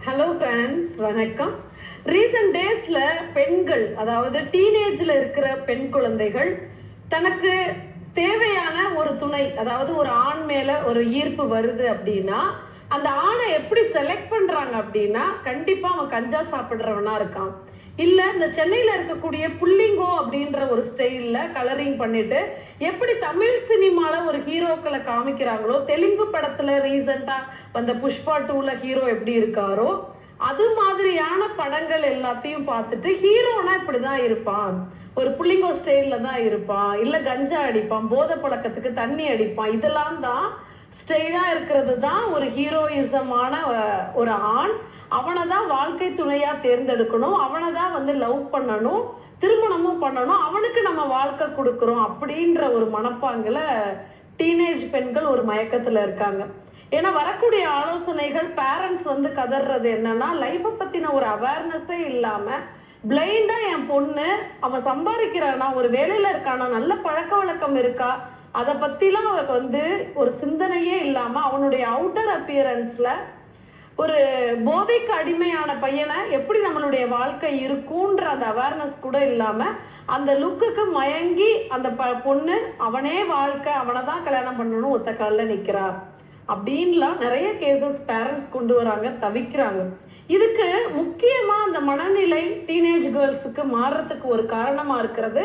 Hello friends, வணக்கம். Recent டேஸ்ல பெண்கள், அதாவது டீனேஜ்ல இருக்கிற பெண் குழந்தைகள் தனக்கு தேவையான ஒரு துணை, அதாவது ஒரு ஆண் மேல ஒரு ஈர்ப்பு வருது அப்படின்னா அந்த ஆணை எப்படி செலக்ட் பண்றாங்க அப்படின்னா, கண்டிப்பா அவன் கஞ்சா சாப்பிடுறவனா இருக்கான், இல்ல இந்த சென்னையில இருக்கக்கூடிய புள்ளிங்கோ அப்படின்ற ஒரு ஸ்டைல்ல கலரிங் பண்ணிட்டு எப்படி தமிழ் சினிமால ஒரு ஹீரோக்களை காமிக்கிறாங்களோ, தெலுங்கு படத்துல ரீசெண்டா வந்த புஷ்பா 2ல ஹீரோ எப்படி இருக்காரோ அது மாதிரியான படங்கள் எல்லாத்தையும் பார்த்துட்டு ஹீரோனா இப்படிதான் இருப்பான், ஒரு புள்ளிங்கோ ஸ்டைல்ல தான் இருப்பான், இல்ல கஞ்சா அடிப்பான், போதை பழக்கத்துக்கு தண்ணி அடிப்பான், இதெல்லாம் தான் ஸ்டைலா இருக்கிறது தான் ஒரு ஹீரோயிசமான ஒரு ஆண். அவனை தான் வாழ்க்கை துணையா தேர்ந்தெடுக்கணும், அவனை தான் லவ் பண்ணணும், திருமணமும் பண்ணணும், அவனுக்கு நம்ம வாழ்க்கை கொடுக்குறோம் அப்படின்ற ஒரு மனப்பாங்குல டீனேஜ் பெண்கள் ஒரு மயக்கத்துல இருக்காங்க. ஏன்னா வரக்கூடிய ஆலோசனைகள் பேரண்ட்ஸ் கதறது என்னன்னா, லைஃபை பத்தின ஒரு அவேர்னஸே இல்லாம பிளைண்டா என் பொண்ணு அவன் சம்பாதிக்கிறானா, ஒரு வேலையில இருக்கானா, நல்ல பழக்க வழக்கம் இருக்கா, அதை பத்திலாம் அவருக்கு ஒரு சிந்தனையே இல்லாம அவனுடைய அவுட்டர் அப்பியரன்ஸ்ல ஒரு போதைக்கு அடிமையான பையனை எப்படி நம்மளுடைய வாழ்க்கை இருக்குன்ற அந்த அவேர்னஸ் கூட இல்லாம அந்த லுக்குக்கு மயங்கி அந்த பொண்ணு அவனே வாழ்க்கை, அவனை தான் கல்யாணம் பண்ணணும் ஒத்த காலில் நிற்கிறா அப்படின்லாம் நிறைய கேசஸ் பேரண்ட்ஸ் கொண்டு வராங்க, தவிக்கிறாங்க. இதுக்கு முக்கியமா அந்த மனநிலை டீனேஜ் கேர்ள்ஸுக்கு மாறுறதுக்கு ஒரு காரணமா இருக்கிறது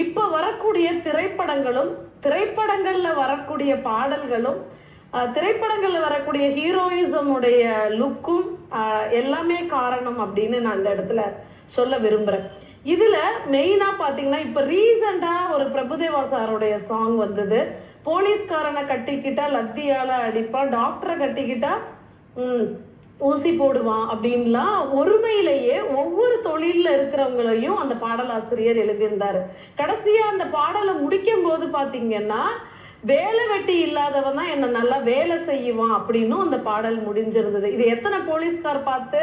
இப்ப வரக்கூடிய திரைப்படங்களும், திரைப்படங்கள்ல வரக்கூடிய பாடல்களும், திரைப்படங்கள்ல வரக்கூடிய ஹீரோயிசம் உடைய லுக்கும் எல்லாமே காரணம் அப்படின்னு நான் இந்த இடத்துல சொல்ல விரும்புறேன். இதுல மெயினா பாத்தீங்கன்னா இப்ப ரீசெண்டா ஒரு பிரபுதேவா சாருடைய சாங் வந்தது. போலீஸ்காரனை கட்டிக்கிட்டா லத்தியால அடிப்பான், டாக்டரை கட்டிக்கிட்டா ஊசி போடுவான் அப்படின்லாம் ஒருமையிலேயே ஒவ்வொரு தொழில இருக்கிறவங்களையும் அந்த பாடலாசிரியர் எழுதியிருந்தாரு. கடைசியா அந்த பாடலை முடிக்கும் போது பாத்தீங்கன்னா, வேலை வெட்டி இல்லாதவன் தான் என்ன நல்லா வேலை செய்வான் அப்படின்னு அந்த பாடல் முடிஞ்சிருந்தது. இது எத்தனை போலீஸ்கார் பார்த்து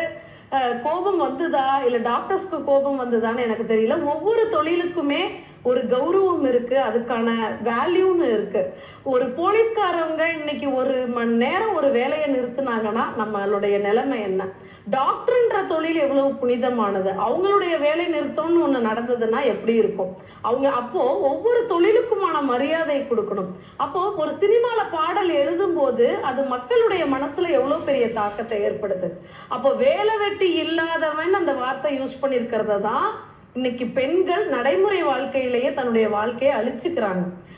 கோபம் வந்துதா இல்ல டாக்டர்ஸ்க்கு கோபம் வந்துதான்னு எனக்கு தெரியல. ஒவ்வொரு தொழிலுக்குமே ஒரு கௌரவம் இருக்கு, அதுக்கான வேல்யூன்னு இருக்கு. ஒரு போலீஸ்காரவங்க இன்னைக்கு ஒரு மணி நேரம் ஒரு வேலையை நிறுத்தினாங்கன்னா நம்மளுடைய நிலைமை என்ன? டாக்டர்ன்ற தொழில் எவ்வளவு புனிதமானது, அவங்களுடைய வேலை நிறுத்தம்னு ஒண்ணு நடந்ததுன்னா எப்படி இருக்கும்? அவங்க அப்போ ஒவ்வொரு தொழிலுக்குமான மரியாதை கொடுக்கணும். அப்போ ஒரு சினிமால பாடல் எழுதும் போது அது மக்களுடைய மனசுல எவ்வளவு பெரிய தாக்கத்தை ஏற்படுது. அப்போ வேலை வெட்டி இல்லாதவன் அந்த வார்த்தை யூஸ் பண்ணிருக்கிறத தான் இன்னைக்கு பெண்கள் நடைமுறை வாழ்க்கையிலேயே தன்னுடைய வாழ்க்கையை அழிச்சுக்கிறாங்க.